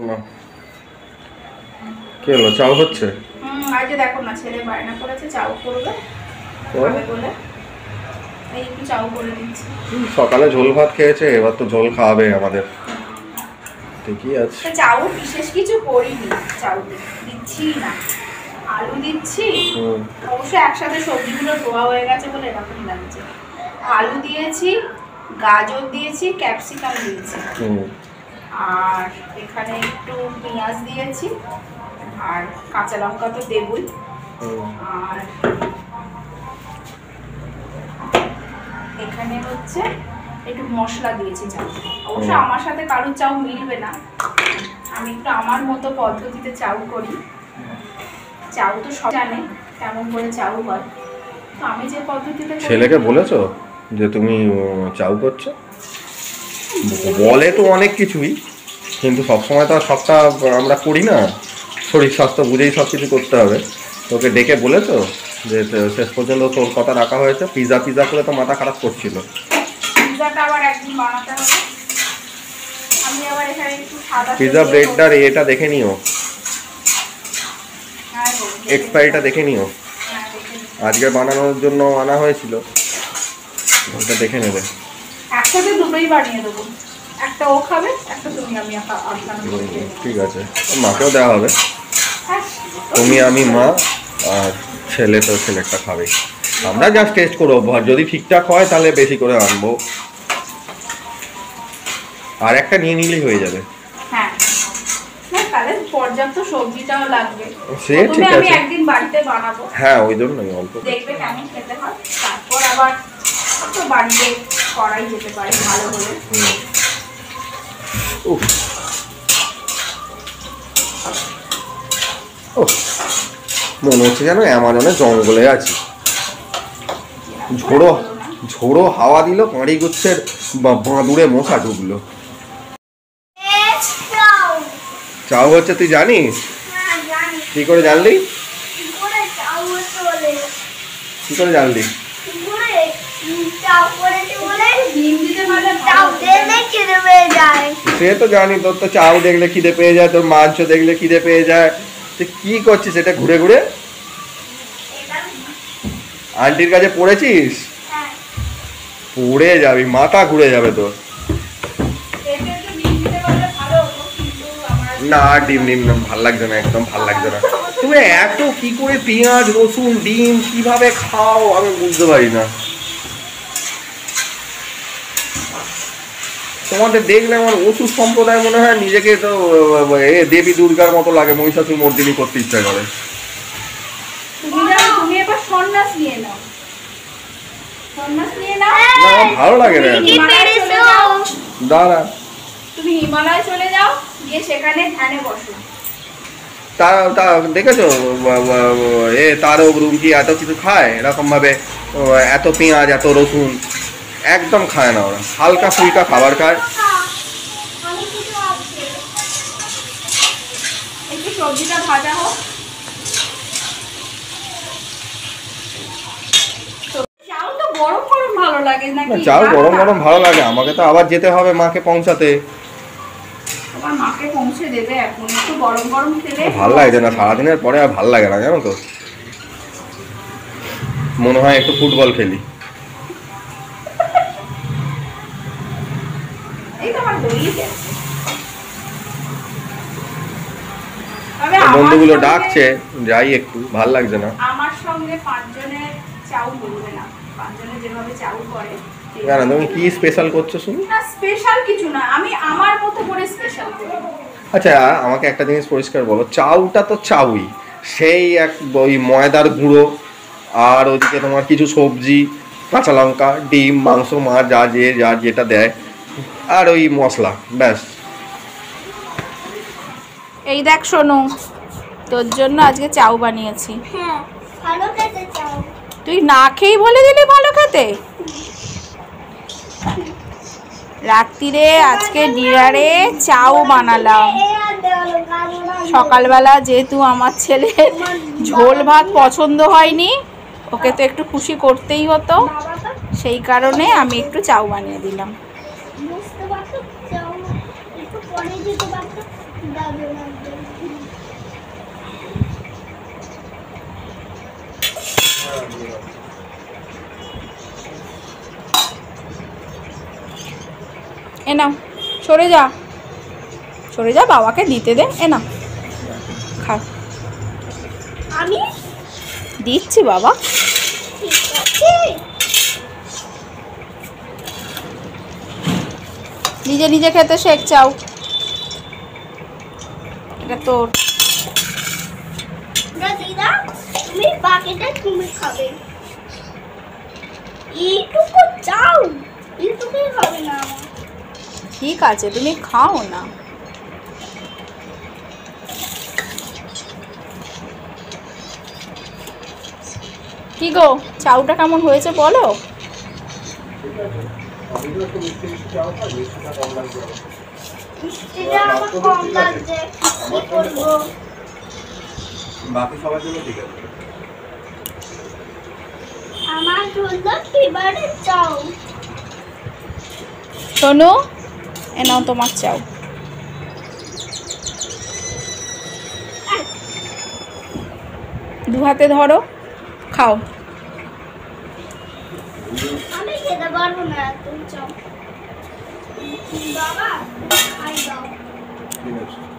না কি হলো, চাও হচ্ছে? আজকে দেখো না, ছেলে বায়না করেছে চাউ করবে বলে এই একটু চাউ করে দিচ্ছি। সকালে ঝোল ভাত খেয়েছে, এবার তো ঝোল খাওয়াবে আমাদের, ঠিকই আছে। চাউ বিশেষ কিছু করিনি, চাউ দিচ্ছি না, আলু দিচ্ছি। অবশ্য একসাথে সবজিগুলো ধোয়া হয়ে গেছে বলে এরকম লাগছে। আলু দিয়েছি, গাজর দিয়েছি, ক্যাপসিকাম দিয়েছি, আর এখানে একটু পেঁয়াজ দিয়েছি, আর কাঁচা লঙ্কা তো দেবই, আর এখানে হচ্ছে একটু মশলা দিয়েছি চাউ। অবশ্য আমার সাথে কারোর চাউ মিলবে না, আমি একটু আমার মতো পদ্ধতিতে চাউ করি। চাউ তো সব জানে কেমন করে চাউ হয়, তো আমি যে পদ্ধতিতে। ছেলেকে বলেছো যে তুমি চাউ করছো? বলে তো অনেক কিছুই, কিন্তু সবসময় তো আর সবটা আমরা করি না, শরীর স্বাস্থ্য বুঝেই সব কিছু করতে হবে। তোকে ডেকে বলেছো যে শেষ পর্যন্ত তোর কথা রাখা হয়েছে? পিজা করে তো মাথা খারাপ করছিল। পিজাটা আবার একদিন বানাতে হবে। আমি আবার এখানে একটু সাদা পিজা ব্রেডটার এটা দেখে নিও, এক্সপায়ারিটা দেখে নিও। আজকে বানানোর জন্য আনা হয়েছিল, ওটা দেখে নেবে। একসাথে দুটোই বানিয়ে দেবো, একটা ও খাবে, একটা তুমি আমি ঠিক আছে, মাকেও দেওয়া হবে। তুমি আমি মা আর ছেলে, তো ছেলেটা খাবে। আমরা জাস্ট টেস্ট করবো, যদি ঠিকঠাক হয় তাহলে বেশি করে আনবো, আর একটা নিয়ে নিলেই হয়ে যাবে। হ্যাঁ, তাহলে পর্যাপ্ত সবজিটাও লাগবে। সে ঠিক আছে, আমি একদিন বাড়িতে বানাবো। হ্যাঁ ওই জন্যই অল্প দেখবে কেমন খেতে হয়, তারপর আবার তো বাড়িতে করাই যেতে পারে ভালো হলে। মনে হচ্ছে যেন অ্যামাজনে জঙ্গলে আছি। ঝোড়ো হাওয়া দিল, কাঁড়ি গুচ্ছের বাঁদুড়ে মশা ঢুকলো। চাউ হচ্ছে, তুই জানিস? কি করে জানলি? কি করে জানলি? সে তো জানি, তোর তো চাউ দেখলে খিদে পেয়ে যায়, তোর মাংস দেখলে খিদে পেয়ে যায়। তুই কি করছিস এটা ঘুরে ঘুরে? আন্টির কাছে পড়েছিস? পড়ে যাবি, মাথা ঘুরে যাবে তোর। না ডিম ভাল লাগছে না, একদম ভাল লাগছে না। তুমি এত কি করে পেঁয়াজ রসুন ডিম কিভাবে খাও আমি বুঝতে পারি না। তোমাদের দেখলে আমার ওষুধ সম্প্রদায় মনে হয়, নিজেকে তো দেবী দুর্গার মতো লাগে, মহিষাসুর মর্দিনী করতে ইচ্ছা করে। ভালো লাগে না। দাঁড়া, তুমি হিমালয় চলে যাও, গিয়ে সেখানে ধ্যানে বসো। তা দেখেছো তারও রুমকি এত কিছু খায় এরকম ভাবে, এত পেঁয়াজ এত রসুন একদম খায় না ওরা, হালকা ফুলকা খাবার খায়। একটু সবজিটা ভাজা হোক। চাউ তো গরম গরম ভালো লাগে নাকি? চাউ গরম গরম ভালো লাগে, আমাকে তো আবার যেতে হবে মাকে পৌঁছাতে। তোমার মাকে পৌঁছে দেবে, এখন একটু গরম গরম খেলে ভালো লাগছে না, সারাদিনের পরে আর ভালো লাগে না, জানো তো। মনে হয় একটু ফুটবল খেলি। বন্ধুগুলো ডাকছে, যাই একটু, ভাল লাগছে না। আমার সঙ্গে 5 জনের চাউ বলবে না, 5 জনের যেভাবে চাউ করে। কেন, তুমি কি স্পেশাল করছো শুনি? না স্পেশাল কিছু না, আমি আমার মতো করে স্পেশাল করি। আচ্ছা আমাকে একটা জিনিস পরিষ্কার বলো, চাউটা তো চাউই, সেই এক ওই ময়দার গুঁড়ো, আর ওদিকে তোমার কিছু সবজি, কাঁচা লঙ্কা, ডিম, মাংস, মাছ যা যেটা দেয়, আর ওই মশলা, ব্যাস। এই দেখ শোনো, তোর জন্য আজকে চাউ বানিয়েছি। হ্যাঁ, ভালো খেতে চাউ। তুই না খেয়েই বলে দিলি ভালো খেতে। রাত্রিরে আজকে ডিনারে চাউ বানালাম। সকালবেলা যেহেতু আমার ছেলের ঝোল ভাত পছন্দ হয়নি, ওকে তো একটু খুশি করতেই হতো, সেই কারণে আমি একটু চাউ বানিয়ে দিলাম। দারুণ একদম। এ নাও, সরে যা, সরে যা, বাবাকে দিতে দে। এ নাও, খা। আমি দিচ্ছি বাবা। ঠিক আছে। নিজে নিজে খেতে শেখ চাও। এটা তোর। দিদা তুমি বাকিটা তুমি খাবে। এইটুকু চাও, এইটুকু খাবে না আমার। ঠিক আছে, তুমি খাও না। কি গো, চাউটা কেমন হয়েছে বলো? মিষ্টিটা আমার কম লাগছে, কি করবো? বাকি সবার জন্য ঠিক আছে। আমার হলো ফেভারিট চাউ। শোনো, এ নাও তোমার চাও। দু হাতে ধরো, খাও। আমি খেতে পারবো না এত চাউ। বাবা খাই দাও। ঠিক আছে।